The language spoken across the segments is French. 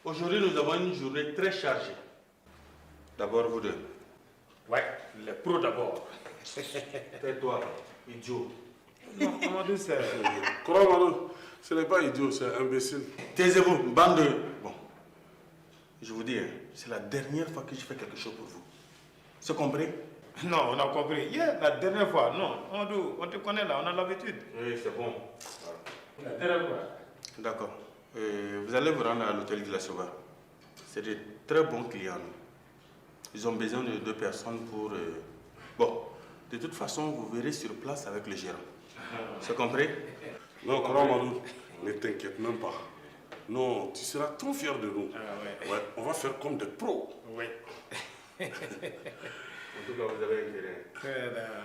Aujourd'hui, nous avons une journée très chargée. D'abord, vous deux. Ouais, les pros d'abord. Tais-toi, idiot. Non, Amadou, c'est... Crois, Amadou, ce n'est pas idiot, c'est imbécile. Taisez-vous, bande de... Bon, je vous dis, hein, c'est la dernière fois que je fais quelque chose pour vous. C'est compris? Non, on a compris. Hier, la dernière fois, non. Amadou, on te connaît là, on a l'habitude. Oui, c'est bon. La dernière fois. D'accord. Vous allez vous rendre à l'hôtel de la Sauva. C'est de très bons clients. Ils ont besoin de 2 personnes pour... Bon, de toute façon, vous verrez sur place avec le gérant. C'est compris? Non, crois, Amadou, ne t'inquiète même pas. Non, tu seras trop fier de nous. Ah, Ouais, on va faire comme des pros. Oui. En tout cas, vous avez intérêt.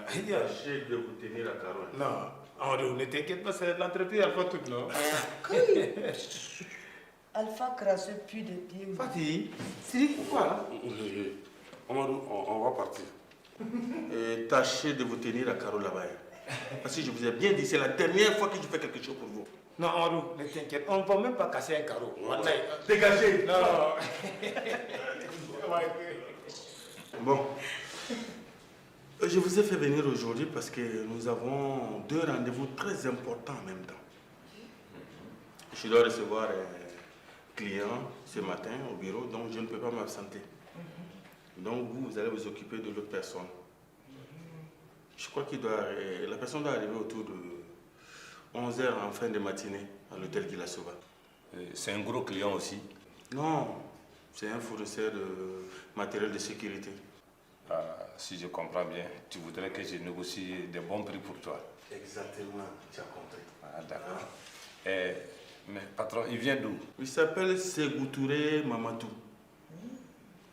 Tâchez de vous tenir à carreau. Non, Amadou, ne t'inquiète pas, c'est l'entreprise Alpha toute, non? Alpha crasseux plus de pieds. Fatih, Siri, pourquoi? Amadou, on va partir. Tâchez de vous tenir à carreau là-bas. Parce que je vous ai bien dit, c'est la dernière fois que je fais quelque chose pour vous. Non, Amadou, ne t'inquiète, on ne va même pas casser un carreau. Dégagez! Non. Bon. Je vous ai fait venir aujourd'hui parce que nous avons 2 rendez-vous très importants en même temps. Je dois recevoir un client ce matin au bureau, donc je ne peux pas m'absenter. Donc vous allez vous occuper de l'autre personne. Je crois la personne doit arriver autour de 11 h en fin de matinée à l'hôtel Guy Lasova. C'est un gros client aussi? Non, c'est un fournisseur de matériel de sécurité. Si je comprends bien, tu voudrais que je négocie des bons prix pour toi. Exactement, tu as compris. Ah, d'accord. Mais patron, il vient d'où? Il s'appelle Segoutouré Mamadou.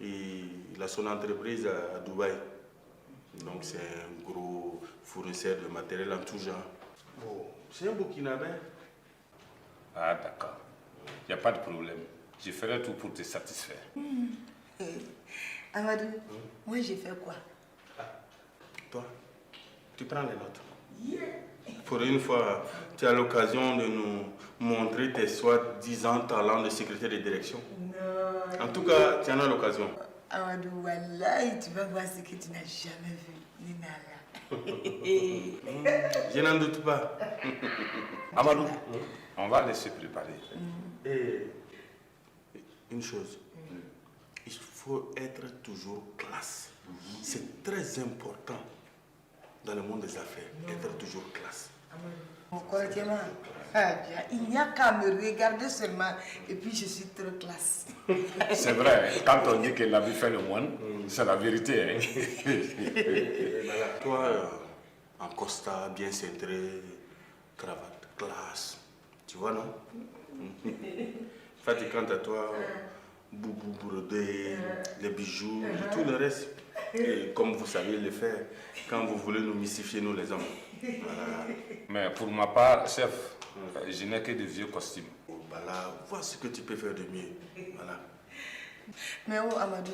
Et il a son entreprise à Dubaï. Donc c'est un gros fournisseur de matériel en tout genre. Oh, c'est un Burkinabé. Ah, d'accord. Il n'y a pas de problème. Je ferai tout pour te satisfaire. Amadou, moi j'ai fait quoi? Toi, tu prends les notes. Pour une fois, tu as l'occasion de nous montrer tes soi-disant talents de secrétaire de direction. Non. En tout cas, tu en as l'occasion. Amadou, wallahi, tu vas voir ce que tu n'as jamais vu. Ninala. Je n'en doute pas. Amadou, on va laisser préparer. Et une chose, il faut être toujours classe. C'est très important dans le monde des affaires, être toujours classe. Correctement. Il n'y a qu'à me regarder seulement et puis je suis trop classe. C'est vrai, quand on dit que l'habit fait le moine, c'est la vérité. Hein? Toi, en costard, bien cintré, cravate, classe. Tu vois, non? Fatih, quant à toi, boubou brodé, les bijoux, et tout le reste. Et comme vous savez le faire, quand vous voulez nous mystifier, nous les hommes. Voilà. Mais pour ma part, chef, je n'ai que de vieux costumes. Oh, bah là, vois ce que tu peux faire de mieux. Voilà. Mais oh Amadou,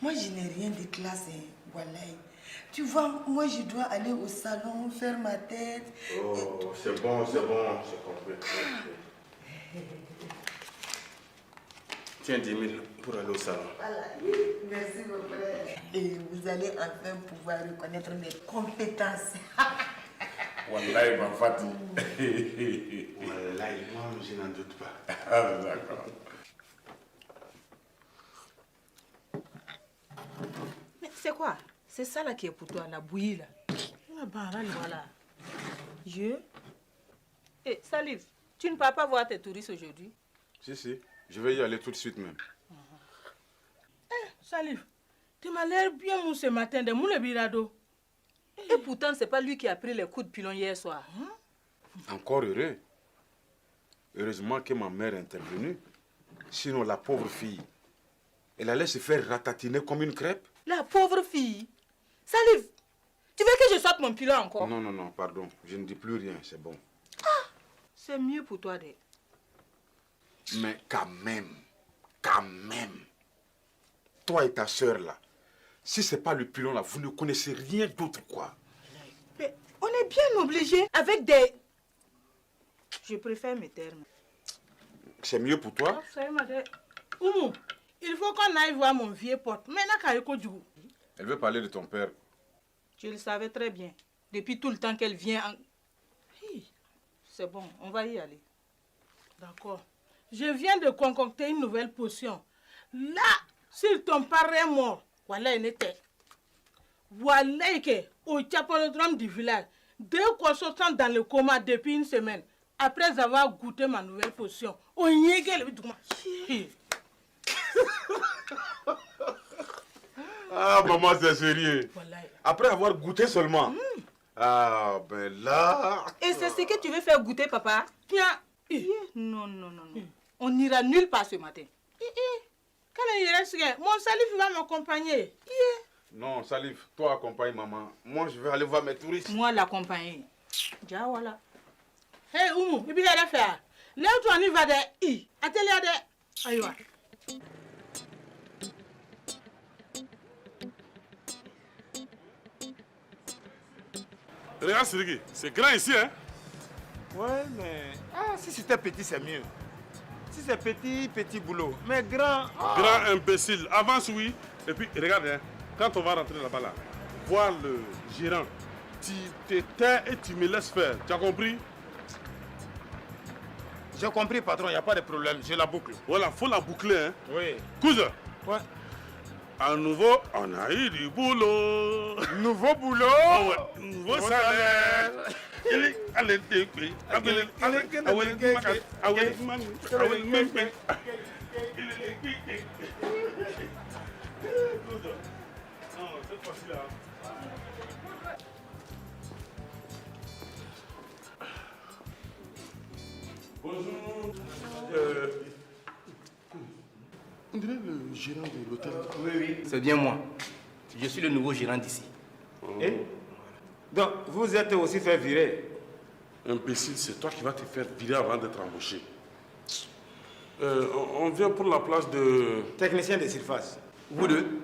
moi je n'ai rien de classe, hein, wallahi. Tu vois, moi je dois aller au salon, faire ma tête. Oh, c'est bon, j'ai compris. Tiens 10 000 pour aller au salon. Voilà, merci mon frère. Et vous allez enfin pouvoir reconnaître mes compétences. Wallahi, ma Fatih. Wallahi, moi je n'en doute pas. Ah, d'accord. Mais c'est quoi? C'est ça là qui est pour toi, la bouillie là. Voilà. Je? Eh, Salif, tu ne pars pas voir tes touristes aujourd'hui? Si, je vais y aller tout de suite même. Eh, Salif, tu m'as l'air bien mou ce matin de moule birado. Et pourtant, c'est pas lui qui a pris les coups de pilon hier soir. Encore heureux. Heureusement que ma mère est intervenue. Sinon, la pauvre fille, elle allait se faire ratatiner comme une crêpe. La pauvre fille. Salif, tu veux que je sorte mon pilon encore? Non, pardon. Je ne dis plus rien, c'est bon. Ah, c'est mieux pour toi, de. Mais quand même, toi et ta soeur là, si c'est pas le pilon là, vous ne connaissez rien d'autre quoi. Mais on est bien obligé avec des... Je préfère mes termes. c'est mieux pour toi. Oumou, il faut qu'on aille voir mon vieux pote. Elle veut parler de ton père. Je le savais très bien. Depuis tout le temps qu'elle vient en... Hi, c'est bon, on va y aller. D'accord. Je viens de concocter une nouvelle potion. Là, si ton père est mort, voilà, il était. Voilà, au chapolodrome du village, dès qu'on sortant dans le coma depuis une semaine, après avoir goûté ma nouvelle potion, on y est le Ah, maman, c'est sérieux. Voilà. Après avoir goûté seulement. Ah, ben là... Et c'est ce que tu veux faire goûter, papa? Tiens. Non, non, non, non. On n'ira nulle part ce matin. Quand il reste, mon Salif va m'accompagner. Non, Salif, toi accompagne maman. Moi, je vais aller voir mes touristes. Moi, l'accompagner. Déjà, voilà. Hey, Oumou, il y a faire. Là où on y va de atelier de... Aïe, Regarde, Sirigi, c'est grand ici, hein? Ouais, mais... Ah, si c'était petit, c'est mieux. Si c'est petit, petit boulot. Mais grand... Grand imbécile. Avance, oui. Et puis, regarde, hein, quand on va rentrer là-bas, là, voir le gérant, tu te tais et tu me laisses faire. Tu as compris? J'ai compris, patron, il n'y a pas de problème. Je la boucle. Voilà, faut la boucler, hein. Oui. Cousin, Ouais. à nouveau, on a eu du boulot. Nouveau boulot. Ah ouais, nouveau salaire. Allez, bonjour. On dirait le gérant de l'hôtel. Oui, c'est bien moi. Je suis le nouveau gérant d'ici. Et donc, vous êtes aussi fait virer. Imbécile, c'est toi qui vas te faire virer avant d'être embauché. On vient pour la place de... Technicien de surface. Vous deux?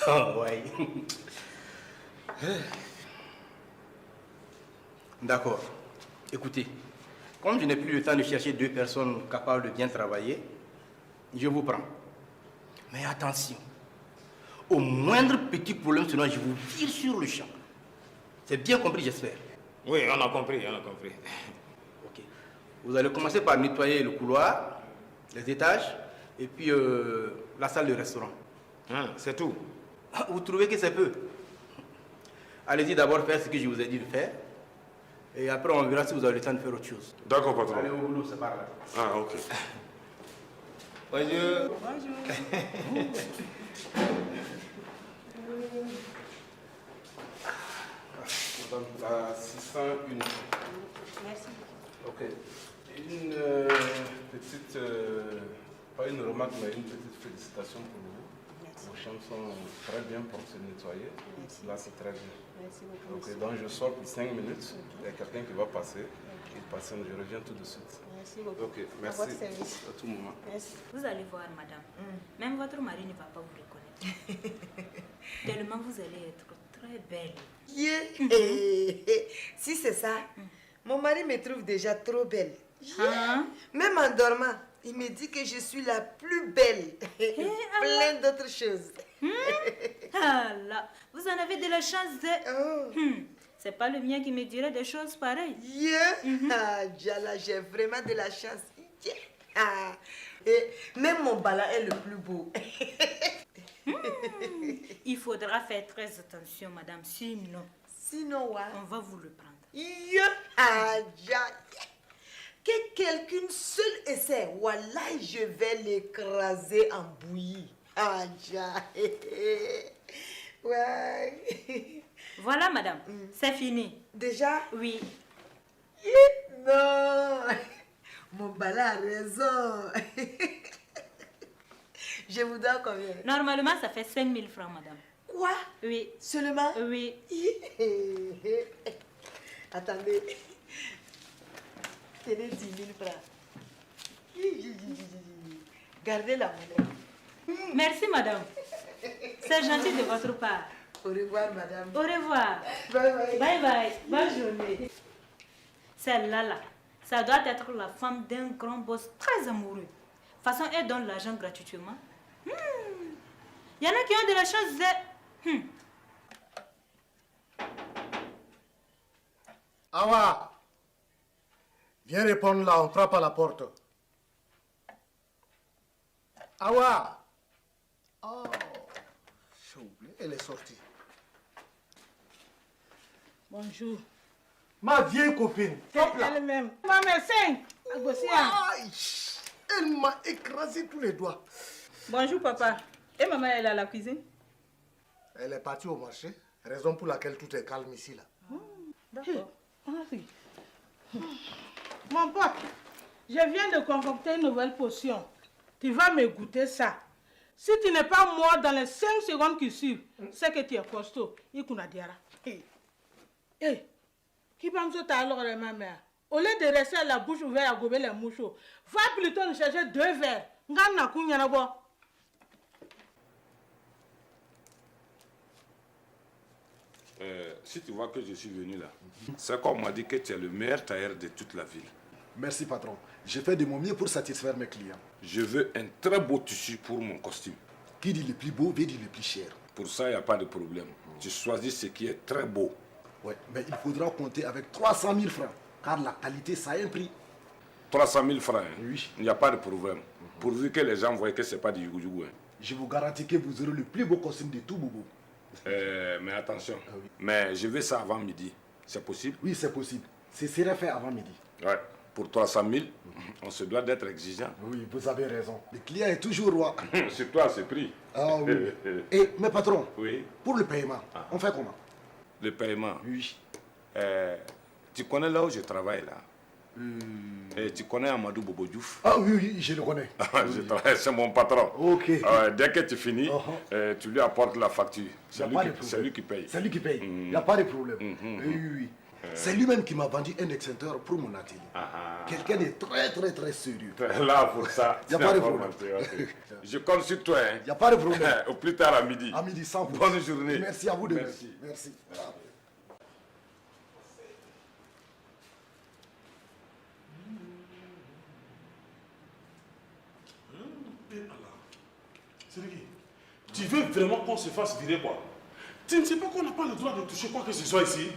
Oh, ouais. D'accord. Écoutez, comme je n'ai plus le temps de chercher deux personnes capables de bien travailler, je vous prends. Mais attention, au moindre petit problème, sinon je vous tire sur le champ. C'est bien compris, j'espère. Oui, on a compris, on a compris. Ok. Vous allez commencer par nettoyer le couloir, les étages, et puis la salle de restaurant. C'est tout. Vous trouvez que c'est peu? Allez-y d'abord faire ce que je vous ai dit de faire. Et après, on verra si vous avez le temps de faire autre chose. D'accord, patron. Allez au boulot, c'est par là. Ah, ok. Bonjour. Madame, la 601. Merci. Ok. Une petite, pas une remarque, mais une petite félicitation pour vous. Merci. Vos chambres sont très bien pour se nettoyer. Merci. Là, c'est très bien. Merci beaucoup. Ok, donc je sors pour 5 minutes. Il y a quelqu'un qui va passer. Il passe, je reviens tout de suite. Merci beaucoup. Ok, merci. À votre service. À tout moment. Merci. Vous allez voir, madame. Même votre mari ne va pas vous reconnaître. Tellement vous allez être très belle. Si c'est ça, mon mari me trouve déjà trop belle. Hein? Même en dormant, il me dit que je suis la plus belle. Plein d'autres choses. Ah là, vous en avez de la chance de... Oh. C'est pas le mien qui me dirait des choses pareilles. Ah, Jala, j'ai vraiment de la chance. Ah. Et même mon bala est le plus beau. Il faudra faire très attention, madame, sinon... Sinon, ouais. On va vous le prendre. Ah, que quelqu'un seul essaie, voilà, je vais l'écraser en bouillie. Ah, ouais. Voilà, madame, c'est fini. Déjà? Oui. Non, mon bala a raison. Je vous donne combien? Normalement, ça fait 5 000 francs, madame. Quoi? Oui. Seulement? Oui. Attendez. Tenez 10 000 francs. Gardez la monnaie. Merci, madame. C'est gentil de votre part. Au revoir, madame. Au revoir. Bye bye. Bye bye. Bonne journée. Celle-là, là, Ça doit être la femme d'un grand boss très amoureux. De toute façon, elle donne l'argent gratuitement. Il y en a qui ont de la chance. Awa, viens répondre là, on frappe à la porte. Awa. Oh, j'ai oublié, elle est sortie. Bonjour. Ma vieille copine. C'est elle-même. Ma médecin. Aïe, elle m'a écrasé tous les doigts. Bonjour papa. Et maman, elle est à la cuisine? Elle est partie au marché, raison pour laquelle tout est calme ici là. D'accord. Mon pote, je viens de concocter une nouvelle potion. Tu vas me goûter ça. Si tu n'es pas mort dans les 5 secondes qui suivent, c'est que tu es costaud. Qui pense que tu as alors ma mère? Au lieu de rester la bouche ouverte à gober les mouchots, va plutôt nous chercher 2 verres. Si tu vois que je suis venu là, c'est qu'on m'a dit que tu es le meilleur tailleur de toute la ville. Merci patron. J'ai fait de mon mieux pour satisfaire mes clients. Je veux un très beau tissu pour mon costume. Qui dit le plus beau veut dire le plus cher. Pour ça, il n'y a pas de problème. Tu choisis ce qui est très beau. Ouais, mais il faudra compter avec 300 000 francs, car la qualité, ça a un prix. 300 000 francs, hein? Oui. Il n'y a pas de problème. Pourvu que les gens voient que ce n'est pas du yougou. Hein. Je vous garantis que vous aurez le plus beau costume de tout Bobo. Mais attention, mais je veux ça avant midi. C'est possible? Oui, c'est possible. Ce serait fait avant midi. Ouais. Pour 300 000, on se doit d'être exigeant. Oui, vous avez raison. Le client est toujours roi. C'est toi, c'est pris. Ah oui. Et, mais patron, oui. Pour le paiement, on fait comment? Le paiement? Oui. Tu connais là où je travaille là? Et tu connais Amadou Bobo Diouf? Ah oui, oui, je le connais. Je travaille, c'est mon patron. Ok. Dès que tu finis, tu lui apportes la facture. C'est lui qui paye. C'est lui qui paye. Il n'y a pas de problème. Oui. C'est lui-même qui m'a vendu un extincteur pour mon atelier. Quelqu'un de très sérieux. Là, pour ça. Il n'y a pas de problème. Je compte sur toi. Il n'y a pas de problème. Au plus tard à midi. À midi, sans Bonne journée. Merci à vous de Merci. Merci. Tu veux vraiment qu'on se fasse virer quoi? Tu ne sais pas qu'on n'a pas le droit de toucher quoi que ce soit ici?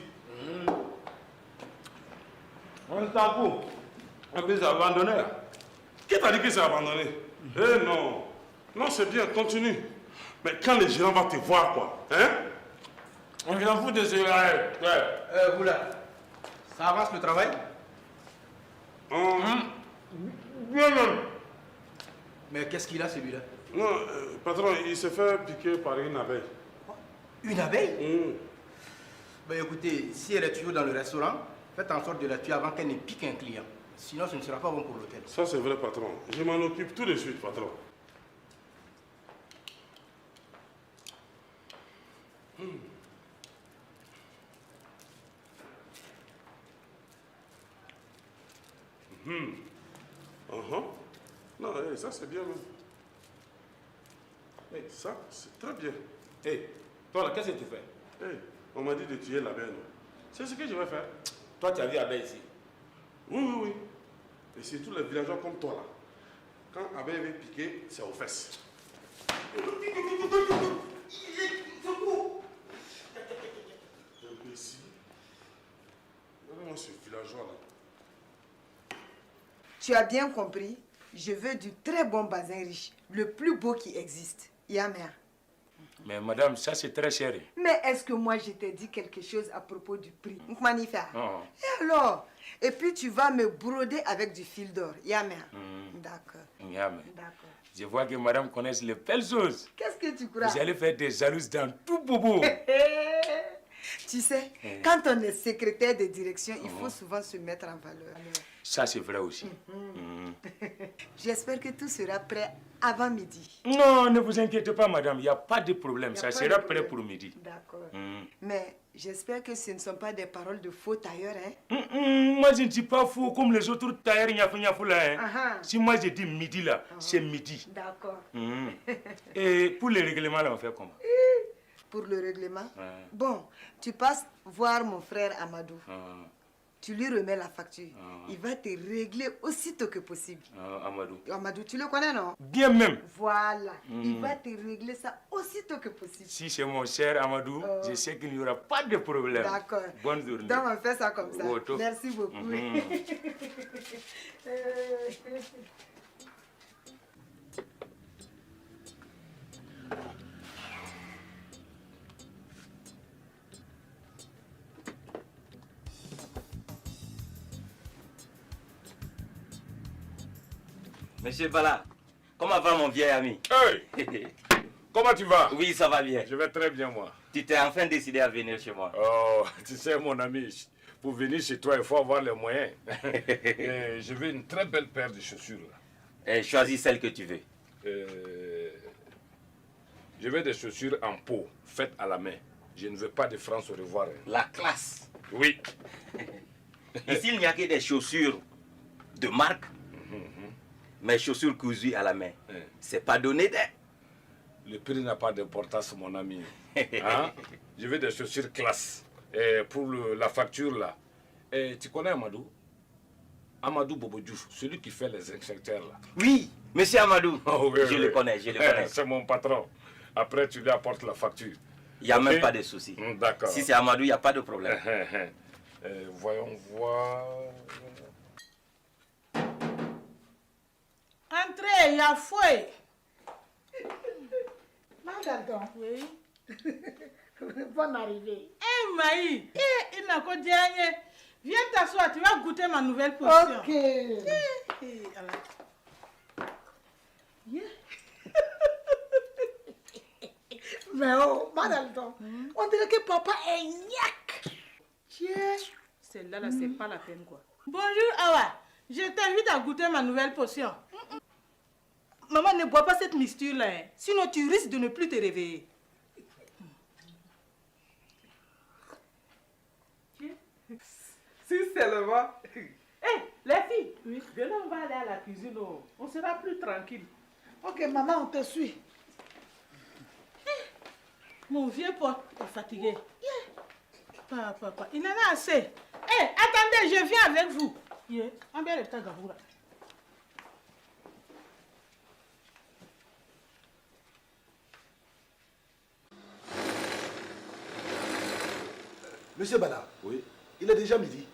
On t'en fout. On peut abandonner là. Qui t'a dit que c'est abandonné? Eh non. Non, c'est bien, continue. Mais quand les gérants vont te voir quoi? Hein? On s'en fout de cela. Vous là, ça avance le travail? Bien non. Mais qu'est-ce qu'il a celui-là? Non, patron, il s'est fait piquer par une abeille. Une abeille? Ben écoutez, si elle est toujours dans le restaurant, faites en sorte de la tuer avant qu'elle ne pique un client. Sinon, ce ne sera pas bon pour l'hôtel. Ça, c'est vrai, patron. Je m'en occupe tout de suite, patron. Non, ça, c'est bien même. Ça, c'est très bien. Toi là, qu'est-ce que tu fais? On m'a dit de tuer l'abeille. C'est ce que je vais faire. Toi, tu as vu abeille ici? Oui. Et c'est tous les villageois comme toi là. Quand abeille veut piquer, c'est aux fesses. Ici. Regardez-moi ce villageois là. Tu as bien compris. Je veux du très bon bazin riche, le plus beau qui existe. Yamer. Mais madame, ça c'est très cher. Mais est-ce que moi je t'ai dit quelque chose à propos du prix? Magnifique. Non. Et alors? Et puis tu vas me broder avec du fil d'or. Yamer. D'accord. Yamer. D'accord. Je vois que madame connaît les belles choses. Qu'est-ce que tu crois? Vous allez faire des jalouses dans tout bobo. Tu sais, quand on est secrétaire de direction, il faut souvent se mettre en valeur. Ça, c'est vrai aussi. J'espère que tout sera prêt avant midi. Non, ne vous inquiétez pas, madame. Il n'y a pas de problème. Ça sera prêt pour midi. D'accord. Mais j'espère que ce ne sont pas des paroles de faux tailleurs, hein? Moi, je ne suis pas fou comme les autres tailleurs nyafou là. Aha. Si moi, je dis midi là, c'est midi. D'accord. Et pour les règlements, là, on fait comment? Pour le règlement? Bon, tu passes voir mon frère Amadou. tu lui remets la facture. Il va te régler aussitôt que possible. Amadou. Amadou, tu le connais, non? Bien même. Voilà. Il va te régler ça aussitôt que possible. Si c'est mon cher Amadou, je sais qu'il n'y aura pas de problème. D'accord. Bonne journée. Donc on fait ça comme ça. Woto. Merci beaucoup. Monsieur Bala, comment va mon vieil ami? Hey! Comment tu vas? Oui, ça va bien. Je vais très bien, moi. Tu t'es enfin décidé à venir chez moi. Oh, tu sais, mon ami, pour venir chez toi, il faut avoir les moyens. Et je veux une très belle paire de chaussures. Et choisis celle que tu veux. Je veux des chaussures en peau, faites à la main. Je ne veux pas de France au revoir. La classe. Oui. Ici, il n'y a que des chaussures de marque. Mais chaussures cousues à la main. C'est pas donné d'air. Le prix n'a pas d'importance, mon ami. Hein? Je veux des chaussures classe. Et pour la facture, là. Et tu connais Amadou? Amadou Bobodjou, celui qui fait les injecteurs, là. Oui, monsieur Amadou. Oh, oui, je le connais, je le connais. C'est mon patron. Après, tu lui apportes la facture. Il n'y a même pas de souci. D'accord. Si c'est Amadou, il n'y a pas de problème. Voyons voir. Entrez, il y a fouet. Madame, oui. Bonne arrivée. Eh, Maï, il n'a qu'au dernier. Viens t'asseoir, tu vas goûter ma nouvelle potion. Ok. Mais oh, Madame, on dirait que papa est niaque. Tiens, celle-là, là, c'est pas la peine, quoi. Bonjour, Awa. Je t'invite à goûter ma nouvelle potion. Maman, ne bois pas cette mixture-là, hein. Sinon tu risques de ne plus te réveiller. Si seulement. Hé, les filles, venez, on va aller à la cuisine. On sera plus tranquille. Ok, maman, on te suit. Mon vieux pote est fatigué. Papa, il en a assez. Hé, attendez, je viens avec vous. Monsieur Bala. Oui. Il est déjà midi.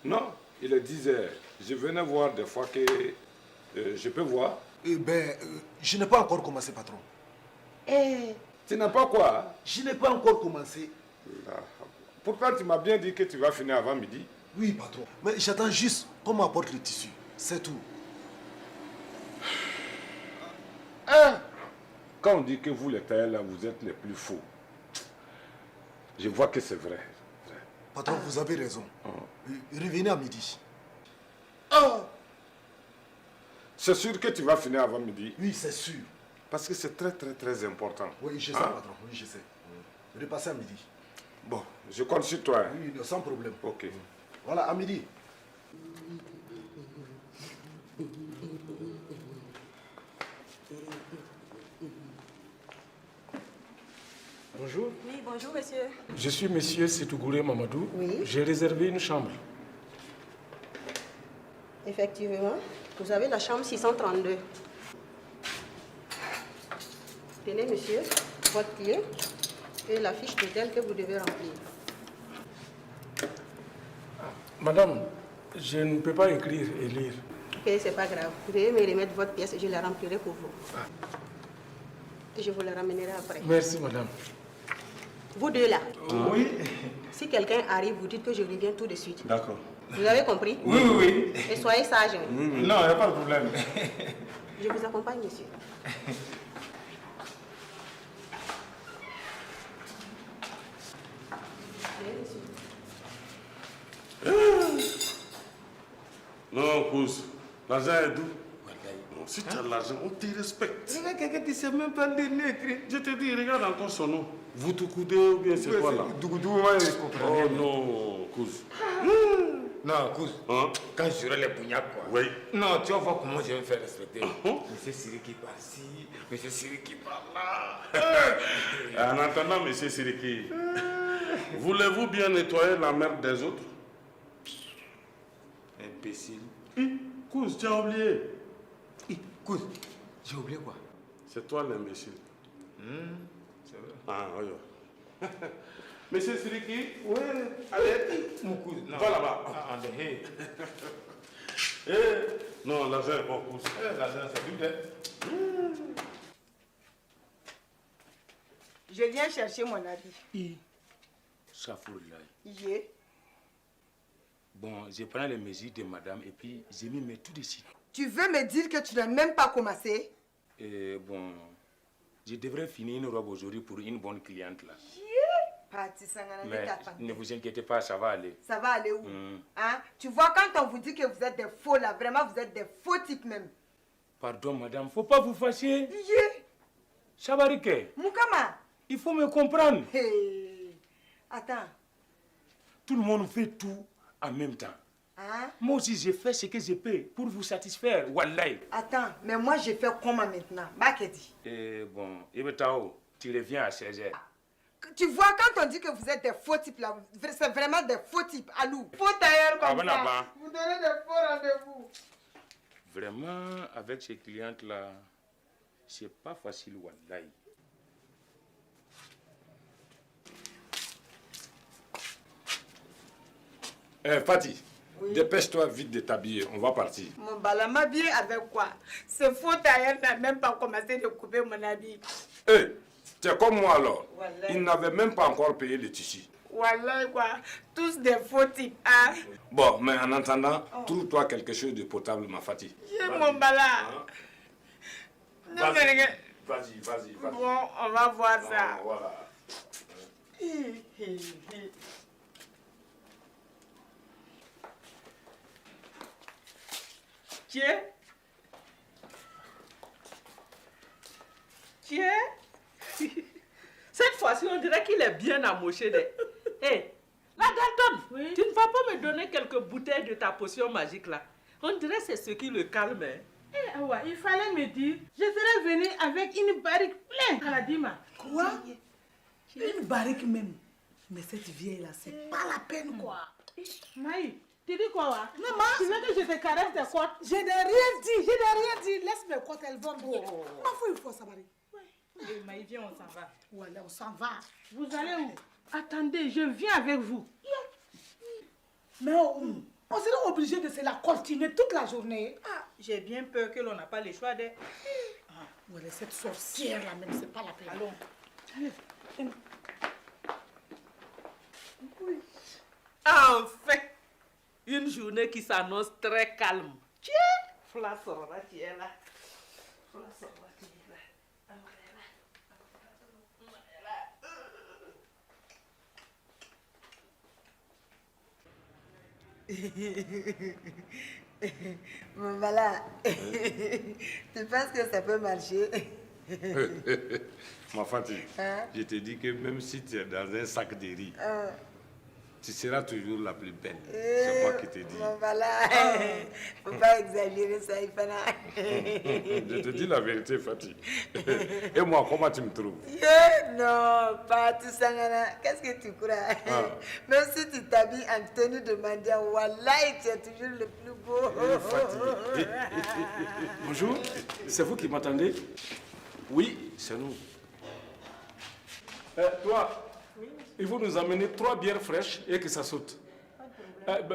Non, il est 10 heures. Je venais voir des fois que je peux voir. Je n'ai pas encore commencé, patron. Tu n'as pas quoi? Je n'ai pas encore commencé. Pourquoi tu m'as bien dit que tu vas finir avant midi? Oui, patron. Mais j'attends juste qu'on m'apporte le tissu. C'est tout. Quand on dit que vous, les tailleurs, là, vous êtes les plus fous, je vois que c'est vrai. Patron, vous avez raison. Revenez à midi. C'est sûr que tu vas finir avant midi? Oui, c'est sûr. Parce que c'est très, très, très important. Oui, je sais, patron. Oui, je sais. Repassez à midi. Bon, je compte sur toi. Oui, sans problème. Ok. Voilà, à midi. Bonjour. Oui, bonjour monsieur. Je suis monsieur Setougouré Mamadou. Oui. J'ai réservé une chambre. Effectivement, vous avez la chambre 632. Tenez monsieur, votre clé et la fiche d'hôtel que vous devez remplir. Madame, je ne peux pas écrire et lire. Ok, c'est pas grave. Vous devez me remettre votre pièce et je la remplirai pour vous. Et je vous la ramènerai après. Merci madame. Vous deux là. Oui. Si quelqu'un arrive, vous dites que je reviens tout de suite. D'accord. Vous avez compris? Oui, oui, oui. Et soyez sage. Hein. Non, il n'y a pas de problème. Je vous accompagne, monsieur. Non, cause, l'argent est doux. Non, si tu as l'argent, on te respecte. Regarde, quelqu'un qui ne sait même pas lire ni écrire. Je te dis, regarde encore son nom. Vous te coudez ou bien c'est quoi là? Dougou, moi je comprends rien. Oh non, cause. Non, cause. Quand j'aurai les bougnacks, quoi. Oui. Non, tu vas voir comment je vais me faire respecter. Monsieur Siri qui part ici, monsieur Siri qui part là. En attendant, monsieur Siriki, voulez-vous bien nettoyer la merde des autres? Imbécile. Cous, tu as oublié. Cous, j'ai oublié quoi? C'est toi l'imbécile. C'est vrai. Ah, oui. Monsieur Siriki? Oui. Allez. Mon cousin. Va là-bas. Ah, hey. Non, l'argent est bon. L'argent, c'est du bien. Je viens chercher mon habit. Chafourla. Yé. Bon, je prends les mesures de madame et puis je m'y mets tout de suite. Tu veux me dire que tu n'as même pas commencé? Et bon, je devrais finir une robe aujourd'hui pour une bonne cliente là. Parti Sangana, Mais ne vous inquiétez pas, ça va aller. Ça va aller où? Hein? Tu vois, quand on vous dit que vous êtes des faux là, vraiment vous êtes des faux types même. Pardon madame, faut pas vous fâcher. Chabarike. Moukama. Il faut me comprendre. Hey. Attends. Tout le monde fait tout en même temps. Hein? Moi aussi, je fais ce que je peux pour vous satisfaire. Wallahi. Attends, mais moi je fais comment maintenant? Bakedi. Et bon, Ibetao, tu reviens à 16h. Tu vois, quand on dit que vous êtes des faux types là, c'est vraiment des faux types, Alou. Faux tailleurs comme ça. Vous donnez des faux rendez-vous. Vraiment, avec ces clientes-là, c'est pas facile, wallahi. Fatih, dépêche-toi vite de t'habiller, on va partir. Mon bala m'habiller avec quoi? Ce faux tailleur n'a même pas commencé de couper mon habit. Tu es comme moi alors. Wallahi. Il n'avait même pas encore payé le tissu. Wallah quoi, tous des faux types, hein? Bon, mais en attendant, trouve-toi quelque chose de potable, ma Fatih. J'ai mon bala. Vas-y. Bon, on va voir ça. Voilà. Tiens. Cette fois-ci, on dirait qu'il est bien amoché. Hé, la Dalton, tu ne vas pas me donner quelques bouteilles de ta potion magique là. On dirait que c'est ce qui le calme. Awa, il fallait me dire, je serais venue avec une barrique pleine à la Dima. Quoi? Une barrique même. Mais cette vieille là, c'est pas la peine quoi. Maï, tu dis quoi wa? Non, ma. Tu veux que je te caresse tes côtes? Je n'ai rien dit. Laisse mes côtes, elles vont bien. Ma foi, il faut ça, Marie. Maï, viens, on s'en va. Voilà, on s'en va. Vous allez où? Attendez, je viens avec vous. Mais on serait obligé de se la continuer toute la journée. Ah, j'ai bien peur que l'on n'a pas le choix de... Voilà, cette sorcière là même, c'est pas la peine. Allons. Enfin, une journée qui s'annonce très calme. Tiens, Flasora, tu es là. Flasora, tu es là. Bon, voilà. Tu penses que ça peut marcher? Ma Fatih, Hein? je te dis que même si tu es dans un sac de riz, tu seras toujours la plus belle. C'est moi qui te dis. Bon, voilà. Faut pas exagérer ça, il fallait. Je te dis la vérité, Fatih. Et moi, comment tu me trouves? Non, pas tout ça, Nana. Qu'est-ce que tu crois? Même si tu t'habilles en tenue de mendiant, wallahi, tu es toujours le plus beau. Bonjour, c'est vous qui m'attendez? Oui, c'est nous. Toi, il faut nous amener 3 bières fraîches et que ça saute.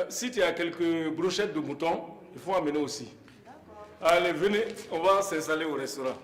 Si tu as quelques brochettes de mouton, il faut amener aussi. Allez, venez, on va s'installer au restaurant.